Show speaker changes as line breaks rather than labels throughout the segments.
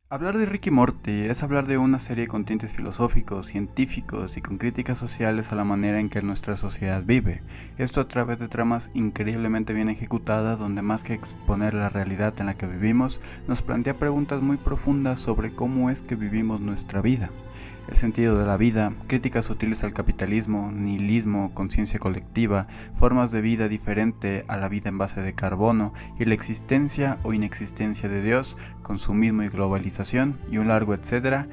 Hablar de Rick y Morty es hablar de una serie con tintes filosóficos, científicos y con críticas sociales a la manera en que nuestra sociedad vive. Esto a través de tramas increíblemente bien ejecutadas donde más que exponer la realidad en la que vivimos, nos plantea preguntas muy profundas sobre cómo es que vivimos nuestra vida. El sentido de la vida, críticas sutiles al capitalismo, nihilismo, conciencia colectiva, formas de vida diferente a la vida en base de carbono y la existencia o inexistencia de Dios, consumismo y globalización y un largo etcétera,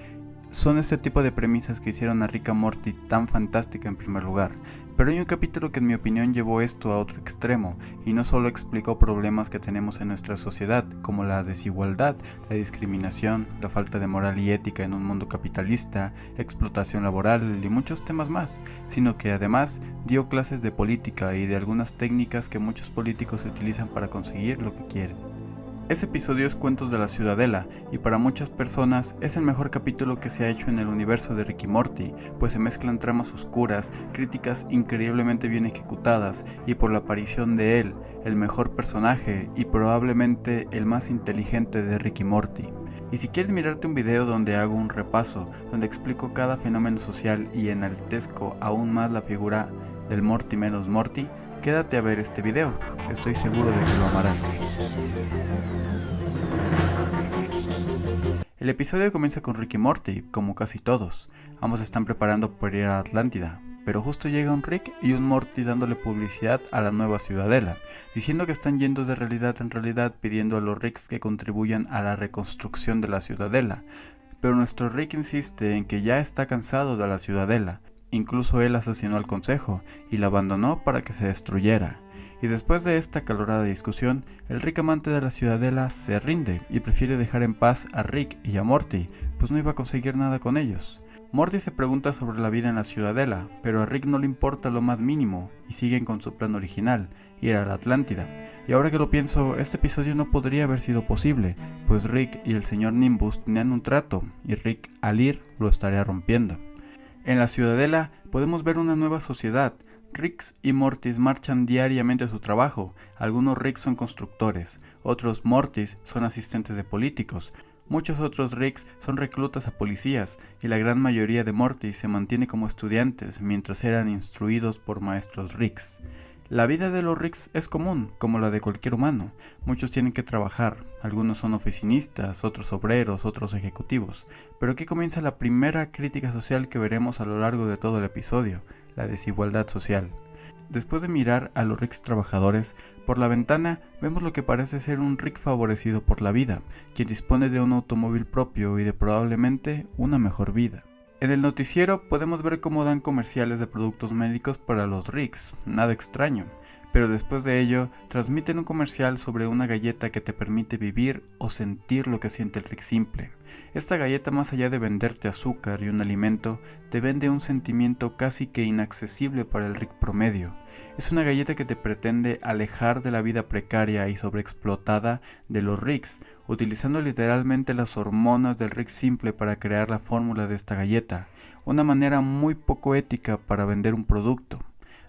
son este tipo de premisas que hicieron a Rick and Morty tan fantástica en primer lugar. Pero hay un capítulo que en mi opinión llevó esto a otro extremo, y no solo explicó problemas que tenemos en nuestra sociedad, como la desigualdad, la discriminación, la falta de moral y ética en un mundo capitalista, explotación laboral y muchos temas más, sino que además dio clases de política y de algunas técnicas que muchos políticos utilizan para conseguir lo que quieren. Ese episodio es Cuentos de la Ciudadela, y para muchas personas es el mejor capítulo que se ha hecho en el universo de Rick y Morty, pues se mezclan tramas oscuras, críticas increíblemente bien ejecutadas, y por la aparición de él, el mejor personaje y probablemente el más inteligente de Rick y Morty. Y si quieres mirarte un video donde hago un repaso, donde explico cada fenómeno social y enaltezco aún más la figura del Morty menos Morty, quédate a ver este video, estoy seguro de que lo amarás. El episodio comienza con Rick y Morty, como casi todos. Ambos están preparando para ir a Atlántida, pero justo llega un Rick y un Morty dándole publicidad a la nueva ciudadela, diciendo que están yendo de realidad en realidad pidiendo a los Ricks que contribuyan a la reconstrucción de la ciudadela. Pero nuestro Rick insiste en que ya está cansado de la ciudadela. Incluso él asesinó al consejo y la abandonó para que se destruyera. Y después de esta acalorada discusión, el Rick amante de la ciudadela se rinde y prefiere dejar en paz a Rick y a Morty, pues no iba a conseguir nada con ellos. Morty se pregunta sobre la vida en la ciudadela, pero a Rick no le importa lo más mínimo y siguen con su plan original, ir a la Atlántida. Y ahora que lo pienso, este episodio no podría haber sido posible, pues Rick y el señor Nimbus tenían un trato y Rick al ir lo estaría rompiendo. En la ciudadela podemos ver una nueva sociedad. Ricks y Mortys marchan diariamente a su trabajo. Algunos Ricks son constructores, otros Mortys son asistentes de políticos, muchos otros Ricks son reclutas a policías y la gran mayoría de Mortys se mantiene como estudiantes mientras eran instruidos por maestros Ricks. La vida de los Ricks es común, como la de cualquier humano. Muchos tienen que trabajar, algunos son oficinistas, otros obreros, otros ejecutivos. Pero aquí comienza la primera crítica social que veremos a lo largo de todo el episodio, la desigualdad social. Después de mirar a los Ricks trabajadores, por la ventana vemos lo que parece ser un Rick favorecido por la vida, quien dispone de un automóvil propio y de probablemente una mejor vida. En el noticiero podemos ver cómo dan comerciales de productos médicos para los Ricks, nada extraño, pero después de ello transmiten un comercial sobre una galleta que te permite vivir o sentir lo que siente el Rick simple. Esta galleta, más allá de venderte azúcar y un alimento, te vende un sentimiento casi que inaccesible para el Rick promedio. Es una galleta que te pretende alejar de la vida precaria y sobreexplotada de los Ricks, utilizando literalmente las hormonas del Rick simple para crear la fórmula de esta galleta, una manera muy poco ética para vender un producto.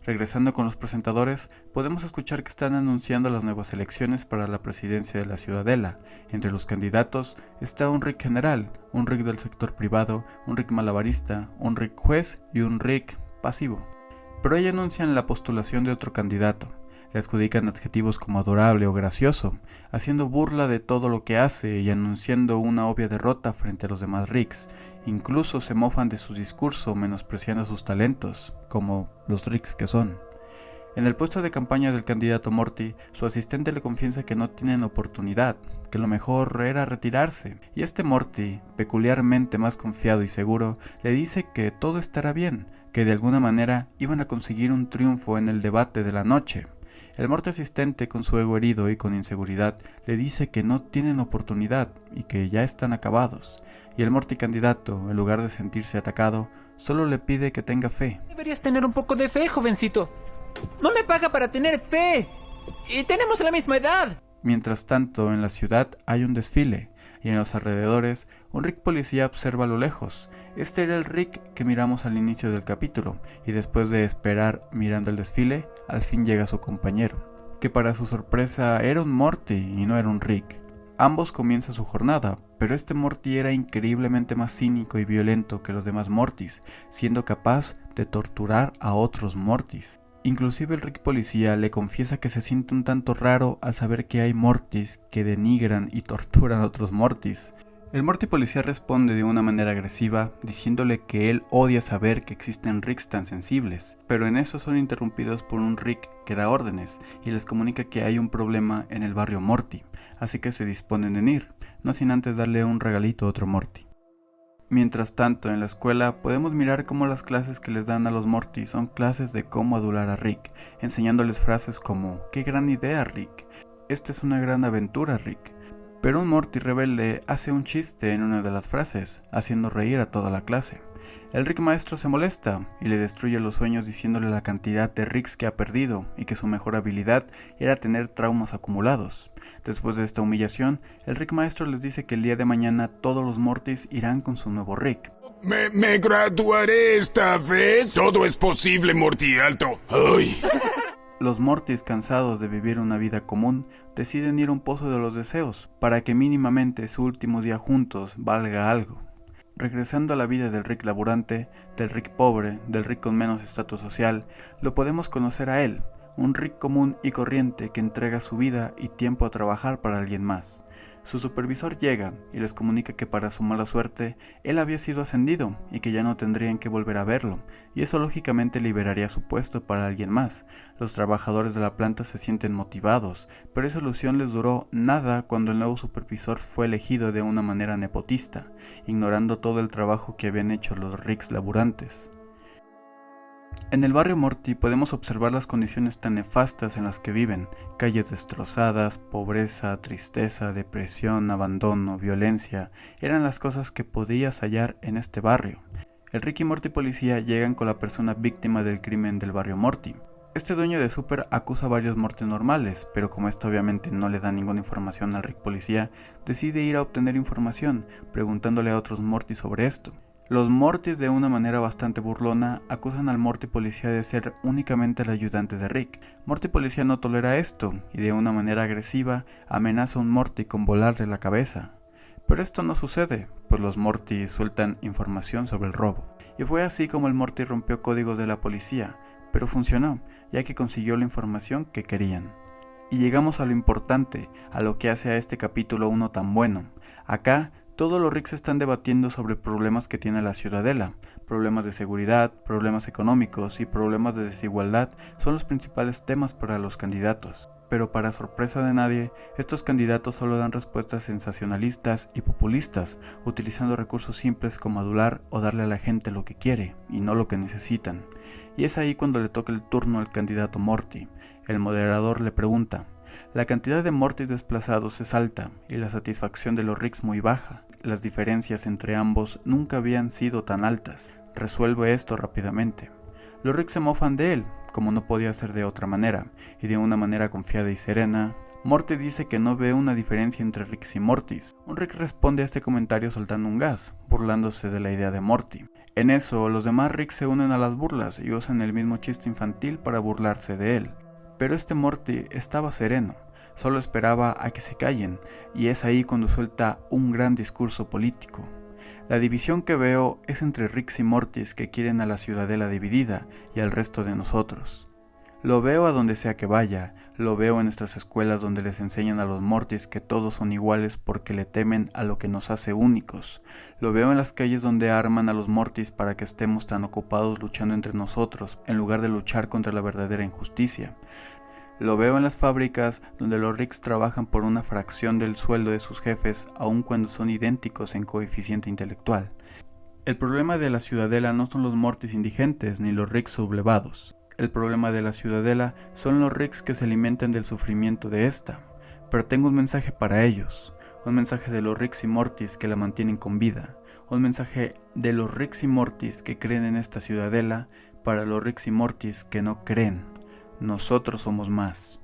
Regresando con los presentadores, podemos escuchar que están anunciando las nuevas elecciones para la presidencia de la ciudadela. Entre los candidatos está un Rick general, un Rick del sector privado, un Rick malabarista, un Rick juez y un Rick pasivo. Pero ahí anuncian la postulación de otro candidato. Le adjudican adjetivos como adorable o gracioso, haciendo burla de todo lo que hace y anunciando una obvia derrota frente a los demás Ricks. Incluso se mofan de su discurso, menospreciando sus talentos, como los Ricks que son. En el puesto de campaña del candidato Morty, su asistente le confiesa que no tienen oportunidad, que lo mejor era retirarse, y este Morty, peculiarmente más confiado y seguro, le dice que todo estará bien, que de alguna manera iban a conseguir un triunfo en el debate de la noche. El Morty asistente, con su ego herido y con inseguridad, le dice que no tienen oportunidad y que ya están acabados. Y el Morty candidato, en lugar de sentirse atacado, solo le pide que tenga fe.
Deberías tener un poco de fe, jovencito. No me paga para tener fe. Y tenemos la misma edad.
Mientras tanto, en la ciudad hay un desfile, y en los alrededores, un Rick policía observa a lo lejos. Este era el Rick que miramos al inicio del capítulo, y después de esperar mirando el desfile, al fin llega su compañero, que para su sorpresa era un Morty y no era un Rick. Ambos comienzan su jornada, pero este Morty era increíblemente más cínico y violento que los demás Mortys, siendo capaz de torturar a otros Mortys. Inclusive el Rick policía le confiesa que se siente un tanto raro al saber que hay Mortys que denigran y torturan a otros Mortys. El Morty policía responde de una manera agresiva, diciéndole que él odia saber que existen Ricks tan sensibles, pero en eso son interrumpidos por un Rick que da órdenes y les comunica que hay un problema en el barrio Morty, así que se disponen en ir, no sin antes darle un regalito a otro Morty. Mientras tanto, en la escuela podemos mirar cómo las clases que les dan a los Morty son clases de cómo adular a Rick, enseñándoles frases como "¡Qué gran idea, Rick! Esta es una gran aventura, Rick". Pero un Morty rebelde hace un chiste en una de las frases, haciendo reír a toda la clase. El Rick maestro se molesta y le destruye los sueños diciéndole la cantidad de Ricks que ha perdido y que su mejor habilidad era tener traumas acumulados. Después de esta humillación, el Rick maestro les dice que el día de mañana todos los Mortys irán con su nuevo Rick.
Me graduaré esta vez. Todo es posible, Morty Alto. ¡Ay!
Los Mortys, cansados de vivir una vida común, deciden ir a un pozo de los deseos, para que mínimamente su último día juntos valga algo. Regresando a la vida del Rick laburante, del Rick pobre, del Rick con menos estatus social, lo podemos conocer a él, un Rick común y corriente que entrega su vida y tiempo a trabajar para alguien más. Su supervisor llega y les comunica que para su mala suerte, él había sido ascendido y que ya no tendrían que volver a verlo, y eso lógicamente liberaría su puesto para alguien más. Los trabajadores de la planta se sienten motivados, pero esa ilusión les duró nada cuando el nuevo supervisor fue elegido de una manera nepotista, ignorando todo el trabajo que habían hecho los Ricks laburantes. En el barrio Morty podemos observar las condiciones tan nefastas en las que viven: calles destrozadas, pobreza, tristeza, depresión, abandono, violencia, eran las cosas que podías hallar en este barrio. El Rick y Morty policía llegan con la persona víctima del crimen del barrio Morty. Este dueño de Super acusa a varios Morty normales, pero como esto obviamente no le da ninguna información al Rick policía, decide ir a obtener información, preguntándole a otros Morty sobre esto. Los Mortys, de una manera bastante burlona, acusan al Morty policía de ser únicamente el ayudante de Rick. Morty policía no tolera esto y de una manera agresiva amenaza a un Morty con volarle la cabeza. Pero esto no sucede, pues los Morty sueltan información sobre el robo. Y fue así como el Morty rompió códigos de la policía, pero funcionó, ya que consiguió la información que querían. Y llegamos a lo importante, a lo que hace a este capítulo 1 tan bueno. Acá, todos los Ricks están debatiendo sobre problemas que tiene la Ciudadela. Problemas de seguridad, problemas económicos y problemas de desigualdad son los principales temas para los candidatos. Pero para sorpresa de nadie, estos candidatos solo dan respuestas sensacionalistas y populistas, utilizando recursos simples como adular o darle a la gente lo que quiere y no lo que necesitan. Y es ahí cuando le toca el turno al candidato Morty. El moderador le pregunta: la cantidad de Mortys desplazados es alta y la satisfacción de los Ricks muy baja. Las diferencias entre ambos nunca habían sido tan altas. Resuelve esto rápidamente. Los Ricks se mofan de él, como no podía ser de otra manera, y de una manera confiada y serena, Morty dice que no ve una diferencia entre Ricks y Mortys. Un Rick responde a este comentario soltando un gas, burlándose de la idea de Morty. En eso, los demás Ricks se unen a las burlas y usan el mismo chiste infantil para burlarse de él. Pero este Morty estaba sereno, solo esperaba a que se callen, y es ahí cuando suelta un gran discurso político. La división que veo es entre Ricks y Mortys que quieren a la Ciudadela dividida y al resto de nosotros. Lo veo a donde sea que vaya, lo veo en estas escuelas donde les enseñan a los Mortys que todos son iguales porque le temen a lo que nos hace únicos. Lo veo en las calles donde arman a los Mortys para que estemos tan ocupados luchando entre nosotros en lugar de luchar contra la verdadera injusticia. Lo veo en las fábricas donde los Ricks trabajan por una fracción del sueldo de sus jefes aun cuando son idénticos en coeficiente intelectual. El problema de la Ciudadela no son los Mortys indigentes ni los Ricks sublevados. El problema de la Ciudadela son los Ricks que se alimentan del sufrimiento de esta. Pero tengo un mensaje para ellos, un mensaje de los Ricks y Mortys que la mantienen con vida, un mensaje de los Ricks y Mortys que creen en esta Ciudadela para los Ricks y Mortys que no creen. Nosotros somos más.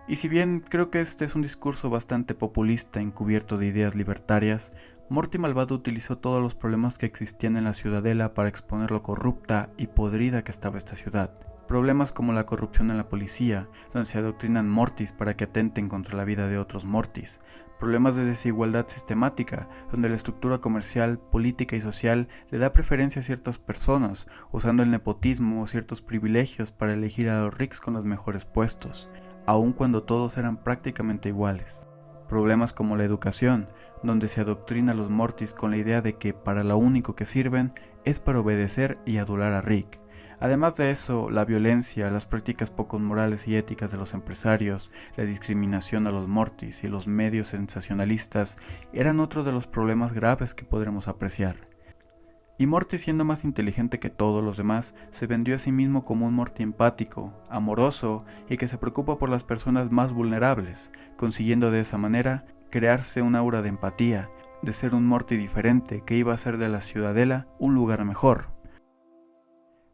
Y si bien creo que este es un discurso bastante populista encubierto de ideas libertarias, Morty Malvado utilizó todos los problemas que existían en la Ciudadela para exponer lo corrupta y podrida que estaba esta ciudad. Problemas como la corrupción en la policía, donde se adoctrinan Mortys para que atenten contra la vida de otros Mortys. problemas de desigualdad sistemática, donde la estructura comercial, política y social le da preferencia a ciertas personas, usando el nepotismo o ciertos privilegios para elegir a los ricos con los mejores puestos, aun cuando todos eran prácticamente iguales. Problemas como la educación, donde se adoctrina a los mortis con la idea de que para lo único que sirven es para obedecer y adular a Rick. Además de eso, la violencia, las prácticas poco morales y éticas de los empresarios, la discriminación a los mortis y los medios sensacionalistas eran otro de los problemas graves que podremos apreciar. Y Morty, siendo más inteligente que todos los demás, se vendió a sí mismo como un Morty empático, amoroso y que se preocupa por las personas más vulnerables, consiguiendo de esa manera crearse un aura de empatía, de ser un Morty diferente que iba a hacer de la Ciudadela un lugar mejor.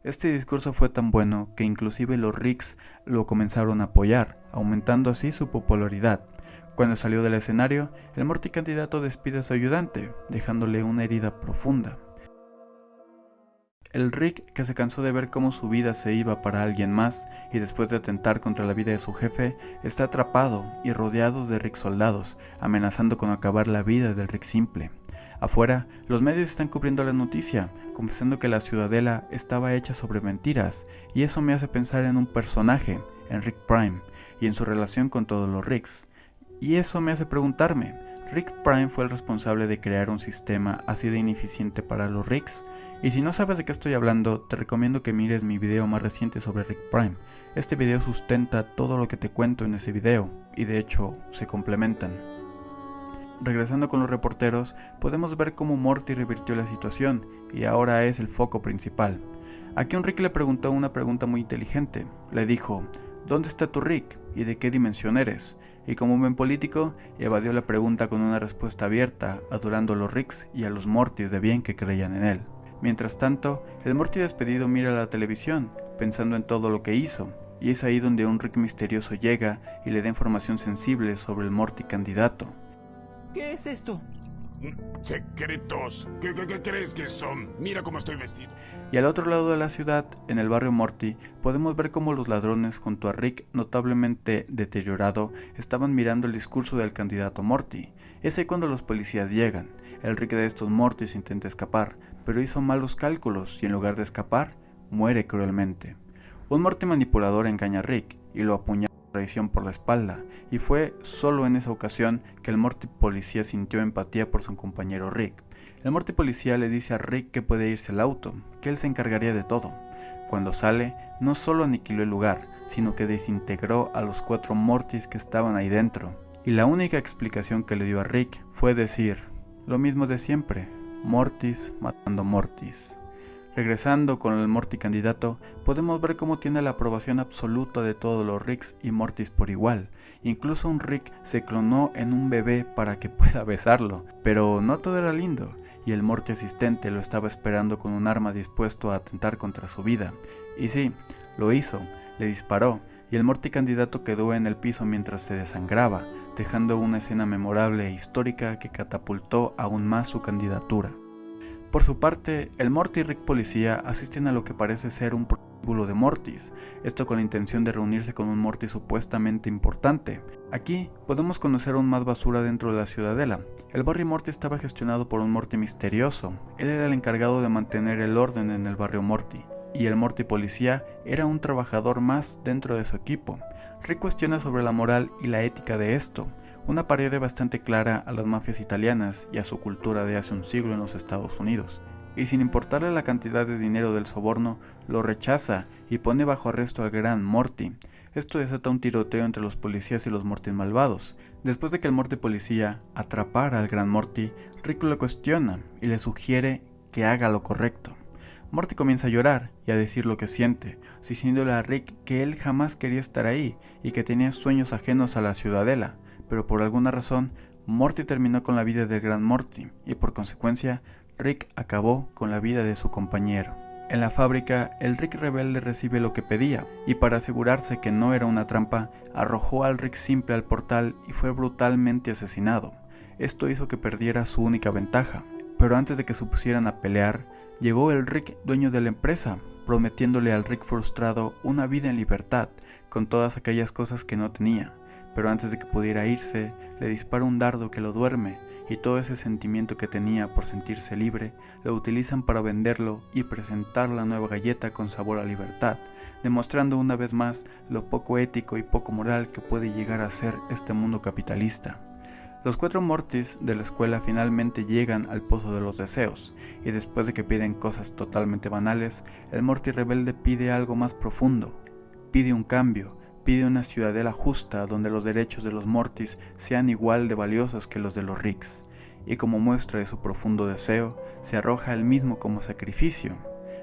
Este discurso fue tan bueno que inclusive los Ricks lo comenzaron a apoyar, aumentando así su popularidad. Cuando salió del escenario, el Morty candidato despide a su ayudante, dejándole una herida profunda. El Rick, que se cansó de ver cómo su vida se iba para alguien más y después de atentar contra la vida de su jefe, está atrapado y rodeado de Rick soldados, amenazando con acabar la vida del Rick simple. Afuera, los medios están cubriendo la noticia, confesando que la Ciudadela estaba hecha sobre mentiras, y eso me hace pensar en un personaje, en Rick Prime, y en su relación con todos los Ricks. Y eso me hace preguntarme, ¿Rick Prime fue el responsable de crear un sistema así de ineficiente para los Ricks? Y si no sabes de qué estoy hablando, te recomiendo que mires mi video más reciente sobre Rick Prime. Este video sustenta todo lo que te cuento en ese video, y de hecho, se complementan. Regresando con los reporteros, podemos ver cómo Morty revirtió la situación, y ahora es el foco principal. Aquí un Rick le preguntó una pregunta muy inteligente. Le dijo, ¿dónde está tu Rick? ¿Y de qué dimensión eres? Y como un buen político, evadió la pregunta con una respuesta abierta, adorando a los Ricks y a los Mortys de bien que creían en él. Mientras tanto, el Morty despedido mira la televisión, pensando en todo lo que hizo, y es ahí donde un Rick misterioso llega y le da información sensible sobre el Morty candidato.
¿Qué es esto?
Secretos. ¿Qué crees que son? Mira cómo estoy vestido.
Y al otro lado de la ciudad, en el barrio Morty, podemos ver cómo los ladrones junto a Rick, notablemente deteriorado, estaban mirando el discurso del candidato Morty. Es ahí cuando los policías llegan. El Rick de estos Mortys intenta escapar, pero hizo malos cálculos y en lugar de escapar, muere cruelmente. Un Morty manipulador engaña a Rick y lo apuñala por traición por la espalda, y fue solo en esa ocasión que el Morty policía sintió empatía por su compañero Rick. El Morty policía le dice a Rick que puede irse al auto, que él se encargaría de todo. Cuando sale, no solo aniquiló el lugar, sino que desintegró a los 4 Mortys que estaban ahí dentro. Y la única explicación que le dio a Rick fue decir, lo mismo de siempre, Mortys matando Mortys. Regresando con el Morty candidato, podemos ver cómo tiene la aprobación absoluta de todos los Ricks y Mortys por igual. Incluso un Rick se clonó en un bebé para que pueda besarlo, pero no todo era lindo, y el Morty asistente lo estaba esperando con un arma dispuesto a atentar contra su vida. Y sí, lo hizo, le disparó, y el Morty candidato quedó en el piso mientras se desangraba, dejando una escena memorable e histórica que catapultó aún más su candidatura. Por su parte, el Morty y Rick policía asisten a lo que parece ser un prostíbulo de Mortys, esto con la intención de reunirse con un Morty supuestamente importante. Aquí podemos conocer aún más basura dentro de la Ciudadela. El barrio Morty estaba gestionado por un Morty misterioso, él era el encargado de mantener el orden en el barrio Morty, y el Morty policía era un trabajador más dentro de su equipo. Rick cuestiona sobre la moral y la ética de esto, una parodia bastante clara a las mafias italianas y a su cultura de hace un siglo en los Estados Unidos, y sin importarle la cantidad de dinero del soborno, lo rechaza y pone bajo arresto al gran Morty. Esto desata un tiroteo entre los policías y los Mortys malvados. Después de que el Morty policía atrapara al gran Morty, Rick lo cuestiona y le sugiere que haga lo correcto. Morty comienza a llorar y a decir lo que siente, diciéndole a Rick que él jamás quería estar ahí y que tenía sueños ajenos a la Ciudadela, pero por alguna razón, Morty terminó con la vida del gran Morty, y por consecuencia, Rick acabó con la vida de su compañero. En la fábrica, el Rick rebelde recibe lo que pedía, y para asegurarse que no era una trampa, arrojó al Rick simple al portal y fue brutalmente asesinado. Esto hizo que perdiera su única ventaja, pero antes de que se pusieran a pelear, llegó el Rick dueño de la empresa, prometiéndole al Rick frustrado una vida en libertad, con todas aquellas cosas que no tenía. pero antes de que pudiera irse, le dispara un dardo que lo duerme, y todo ese sentimiento que tenía por sentirse libre, lo utilizan para venderlo y presentar la nueva galleta con sabor a libertad, demostrando una vez más lo poco ético y poco moral que puede llegar a ser este mundo capitalista. Los 4 Mortys de la escuela finalmente llegan al Pozo de los Deseos, y después de que piden cosas totalmente banales, el Morty rebelde pide algo más profundo. Pide un cambio, pide una ciudadela justa donde los derechos de los Mortys sean igual de valiosos que los de los Ricks, y como muestra de su profundo deseo, se arroja él mismo como sacrificio,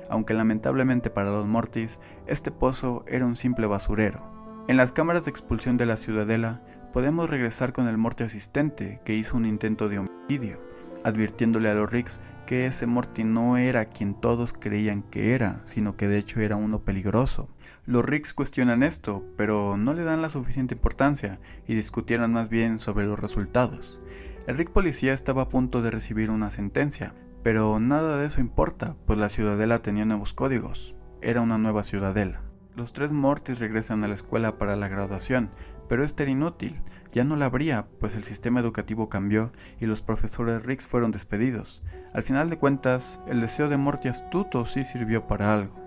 aunque lamentablemente para los Mortys, este pozo era un simple basurero. En las cámaras de expulsión de la ciudadela, podemos regresar con el Morty asistente que hizo un intento de homicidio, advirtiéndole a los Ricks que ese Morty no era quien todos creían que era, sino que de hecho era uno peligroso. Los Ricks cuestionan esto, pero no le dan la suficiente importancia y discutieron más bien sobre los resultados. El Rick policía estaba a punto de recibir una sentencia, pero nada de eso importa, pues la ciudadela tenía nuevos códigos. Era una nueva ciudadela. Los 3 Mortys regresan a la escuela para la graduación, pero esto era inútil, ya no la habría, pues el sistema educativo cambió y los profesores Ricks fueron despedidos. Al final de cuentas, el deseo de Morty astuto sí sirvió para algo.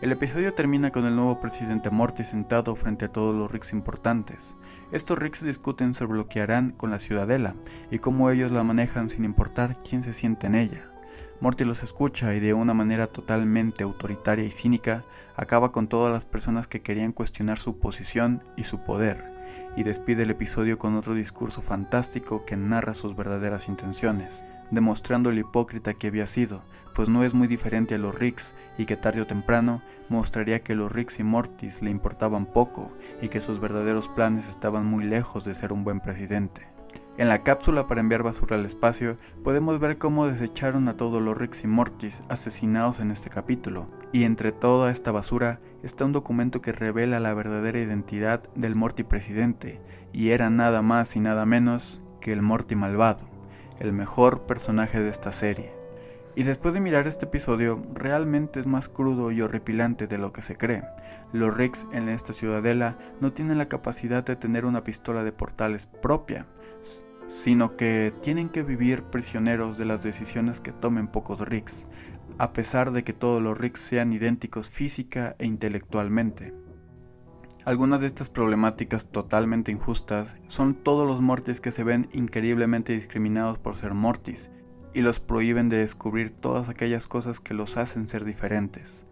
El episodio termina con el nuevo presidente Morty sentado frente a todos los Ricks importantes. Estos Ricks discuten sobre lo que harán con la ciudadela y cómo ellos la manejan sin importar quién se siente en ella. Morty los escucha y de una manera totalmente autoritaria y cínica acaba con todas las personas que querían cuestionar su posición y su poder, y despide el episodio con otro discurso fantástico que narra sus verdaderas intenciones, demostrando lo hipócrita que había sido, pues no es muy diferente a los Ricks y que tarde o temprano mostraría que los Ricks y Mortys le importaban poco y que sus verdaderos planes estaban muy lejos de ser un buen presidente. En la cápsula para enviar basura al espacio, podemos ver cómo desecharon a todos los Ricks y Mortys asesinados en este capítulo, y entre toda esta basura está un documento que revela la verdadera identidad del Morty presidente, y era nada más y nada menos que el Morty malvado, el mejor personaje de esta serie. Y después de mirar este episodio, realmente es más crudo y horripilante de lo que se cree. Los Ricks en esta ciudadela no tienen la capacidad de tener una pistola de portales propia, sino que tienen que vivir prisioneros de las decisiones que tomen pocos Ricks, a pesar de que todos los Ricks sean idénticos física e intelectualmente. Algunas de estas problemáticas totalmente injustas son todos los Mortys que se ven increíblemente discriminados por ser Mortys, y los prohíben de descubrir todas aquellas cosas que los hacen ser diferentes.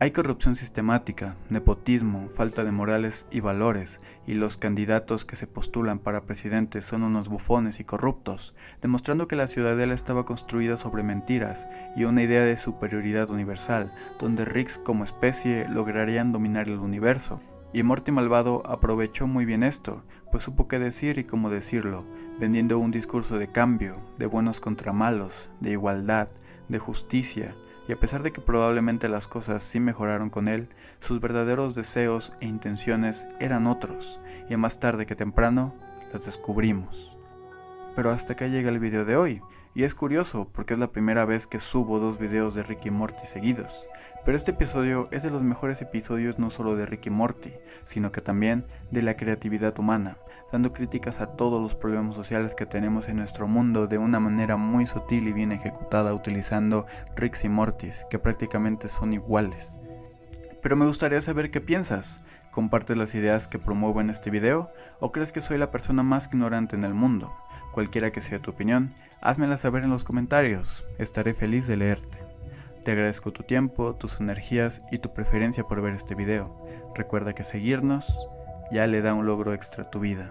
Hay corrupción sistemática, nepotismo, falta de morales y valores, y los candidatos que se postulan para presidentes son unos bufones y corruptos, demostrando que la ciudadela estaba construida sobre mentiras y una idea de superioridad universal, donde Ricks como especie lograrían dominar el universo. Y Morty malvado aprovechó muy bien esto, pues supo qué decir y cómo decirlo, vendiendo un discurso de cambio, de buenos contra malos, de igualdad, de justicia, y a pesar de que probablemente las cosas sí mejoraron con él, sus verdaderos deseos e intenciones eran otros, y más tarde que temprano las descubrimos. Pero hasta acá llega el video de hoy, y es curioso porque es la primera vez que subo 2 videos de Rick y Morty seguidos, pero este episodio es de los mejores episodios no solo de Rick y Morty, sino que también de la creatividad humana, dando críticas a todos los problemas sociales que tenemos en nuestro mundo de una manera muy sutil y bien ejecutada utilizando Ricks y Mortys, que prácticamente son iguales. Pero me gustaría saber qué piensas. ¿Compartes las ideas que promuevo en este video? ¿O crees que soy la persona más ignorante en el mundo? Cualquiera que sea tu opinión, házmela saber en los comentarios, estaré feliz de leerte. Te agradezco tu tiempo, tus energías y tu preferencia por ver este video. Recuerda que seguirnos ya le da un logro extra a tu vida.